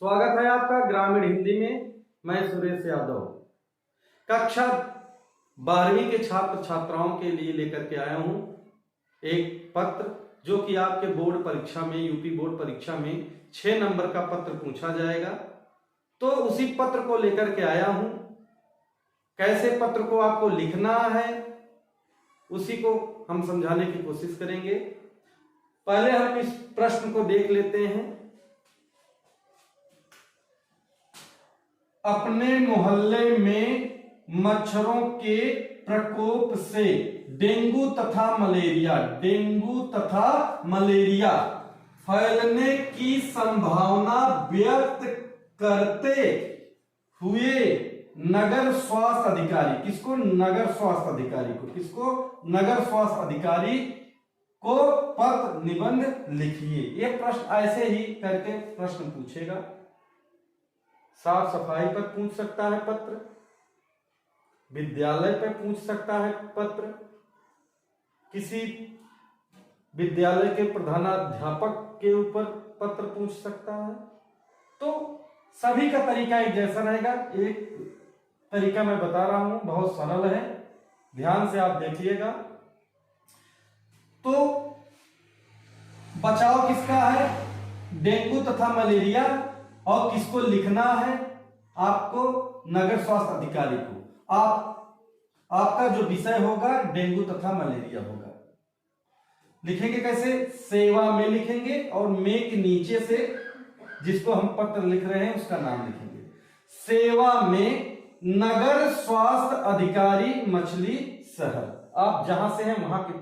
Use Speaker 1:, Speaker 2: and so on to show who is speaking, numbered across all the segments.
Speaker 1: स्वागत है आपका ग्रामीण हिंदी में। मैं सुरेश यादव कक्षा 12वीं के छात्र छात्राओं के लिए लेकर के आया हूं एक पत्र जो कि आपके बोर्ड परीक्षा में, यूपी बोर्ड परीक्षा में 6 नंबर का पत्र पूछा जाएगा। तो उसी पत्र को लेकर के आया हूं। कैसे पत्र को आपको लिखना है उसी को हम समझाने की कोशिश करेंगे। पहले हम इस प्रश्न को देख लेते हैं। अपने मोहल्ले में मच्छरों के प्रकोप से डेंगू तथा मलेरिया फैलने की संभावना व्यक्त करते हुए नगर स्वास्थ्य अधिकारी को पत्र निबंध लिखिए। यह प्रश्न ऐसे ही करके प्रश्न पूछेगा। साफ सफाई पर पूछ सकता है पत्र, विद्यालय पर पूछ सकता है पत्र, किसी विद्यालय के प्रधानाध्यापक के ऊपर पत्र पूछ सकता है। तो सभी का तरीका एक जैसा रहेगा। एक तरीका मैं बता रहा हूं, बहुत सरल है, ध्यान से आप देखिएगा। तो बचाव किसका है? डेंगू तथा मलेरिया। और किसको लिखना है? आपको नगर स्वास्थ्य अधिकारी को। आपका जो विषय होगा डेंगू तथा मलेरिया होगा। लिखेंगे कैसे? सेवा में लिखेंगे और में के नीचे से जिसको हम पत्र लिख रहे हैं उसका नाम लिखेंगे। सेवा में नगर स्वास्थ्य अधिकारी मछली शहर। आप जहां से हैं वहां के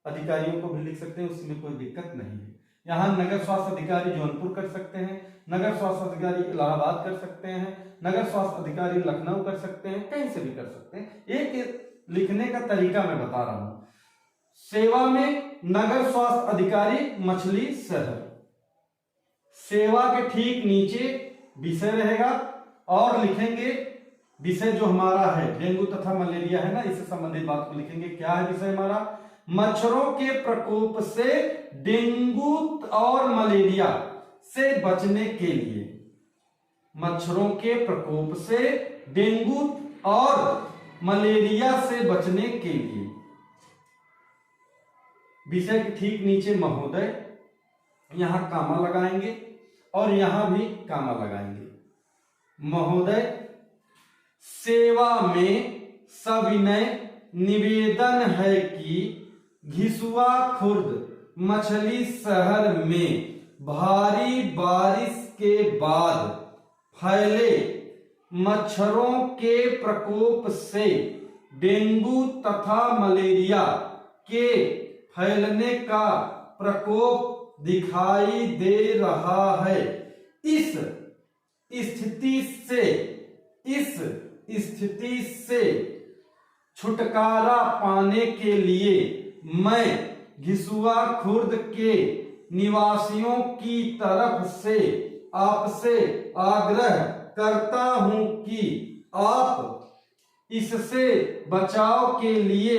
Speaker 1: अधिकारियों को भी लिख सकते हैं, उसमें कोई दिक्कत नहीं है। यहां नगर स्वास्थ्य अधिकारी जौनपुर कर सकते हैं, नगर स्वास्थ्य अधिकारी इलाहाबाद कर सकते हैं, नगर स्वास्थ्य अधिकारी लखनऊ कर सकते हैं, कहीं से भी कर सकते हैं। एक लिखने का तरीका मैं बता रहा हूं। सेवा में नगर स्वास्थ्य अधिकारी मछली शहर। सेवा के ठीक नीचे विषय रहेगा और लिखेंगे विषय जो हमारा है डेंगू तथा मलेरिया है ना, इससे संबंधित बात को लिखेंगे। क्या है विषय हमारा? मच्छरों के प्रकोप से डेंगू और मलेरिया से बचने के लिए। मच्छरों के प्रकोप से डेंगू और मलेरिया से बचने के लिए। विषय के ठीक नीचे महोदय, यहां कामा लगाएंगे और यहां भी कामा लगाएंगे। महोदय, सेवा में सविनय निवेदन है कि घिसुआ खुर्द मछली शहर में भारी बारिश के बाद फैले मच्छरों के प्रकोप से डेंगू तथा मलेरिया के फैलने का प्रकोप दिखाई दे रहा है। इस स्थिति से छुटकारा पाने के लिए मैं घिसुआ खुर्द के निवासियों की तरफ से आपसे आग्रह करता हूं कि आप इससे बचाव के लिए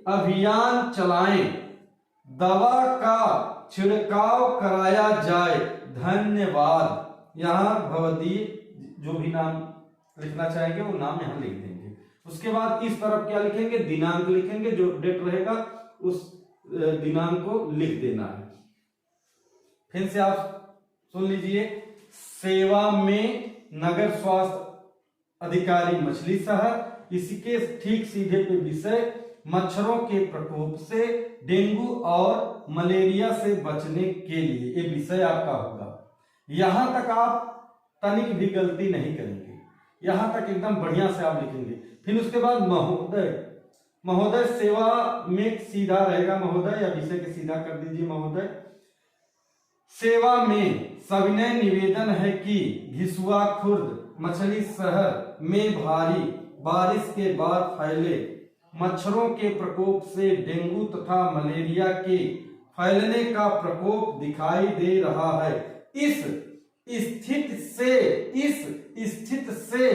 Speaker 1: अभियान चलाएं, दवा का छिड़काव कराया जाए। धन्यवाद। यहां भवदीय जो भी नाम लिखना चाहेंगे वो नाम यहां लिख देंगे। उसके बाद इस तरफ क्या लिखेंगे? दिनांक लिखेंगे। जो डेट रहेगा उस दिनांक को लिख देना है। फिर से आप सुन लीजिए। सेवा में नगर स्वास्थ्य अधिकारी मछली शहर। इसके ठीक सीधे पे विषय मच्छरों के प्रकोप से डेंगू और मलेरिया से बचने के लिए। ये विषय आपका होगा। यहां तक आप तनिक भी गलती नहीं करेंगे, यहां तक एकदम बढ़िया से आप लिखेंगे। फिर उसके बाद महोदय। महोदय सेवा में सीधा रहेगा महोदय, या विषय के सीधा कर दीजिए महोदय। सेवा में सविनय निवेदन है कि घिसुआ खुर्द मछली शहर में भारी बारिश के बाद फैले मच्छरों के प्रकोप से डेंगू तथा मलेरिया के फैलने का प्रकोप दिखाई दे रहा है। इस स्थिति से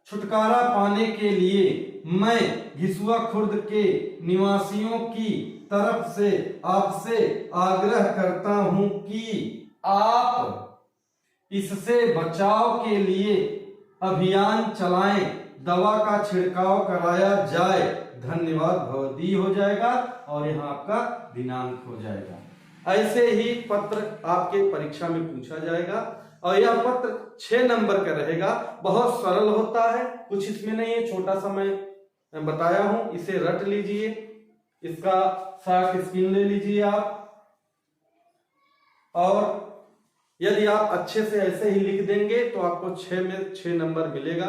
Speaker 1: छुटकारा पाने के लिए मैं घिसुआ खुर्द के निवासियों की तरफ से आपसे आग्रह करता हूं कि आप इससे बचाव के लिए अभियान चलाएं, दवा का छिड़काव कराया जाए। धन्यवाद भवदी हो जाएगा और यहाँ आपका दिनांक हो जाएगा। ऐसे ही पत्र आपके परीक्षा में पूछा जाएगा और यह पत्र 6 नंबर का रहेगा। बहुत सरल होता है, कुछ इसमें नहीं है, छोटा सा मैं बताया हूं, इसे रट लीजिए, इसका शॉर्ट स्क्रीन ले लीजिए आप। और यदि आप अच्छे से ऐसे ही लिख देंगे तो आपको 6 में 6 नंबर मिलेगा।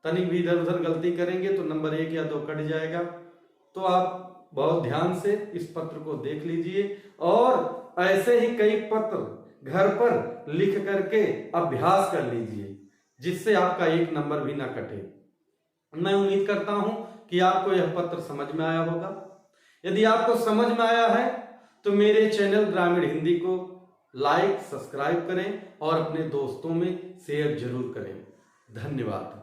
Speaker 1: तनिक भी इधर उधर गलती करेंगे तो नंबर 1 या 2 कट जाएगा। तो आप बहुत ध्यान से इस पत्र को देख लीजिए और ऐसे ही कई पत्र घर पर लिख करके अभ्यास कर लीजिए, जिससे आपका 1 नंबर भी ना कटे। मैं उम्मीद करता हूं कि आपको यह पत्र समझ में आया होगा। यदि आपको समझ में आया है तो मेरे चैनल ग्रामीण हिंदी को लाइक, सब्सक्राइब करें और अपने दोस्तों में शेयर जरूर करें। धन्यवाद।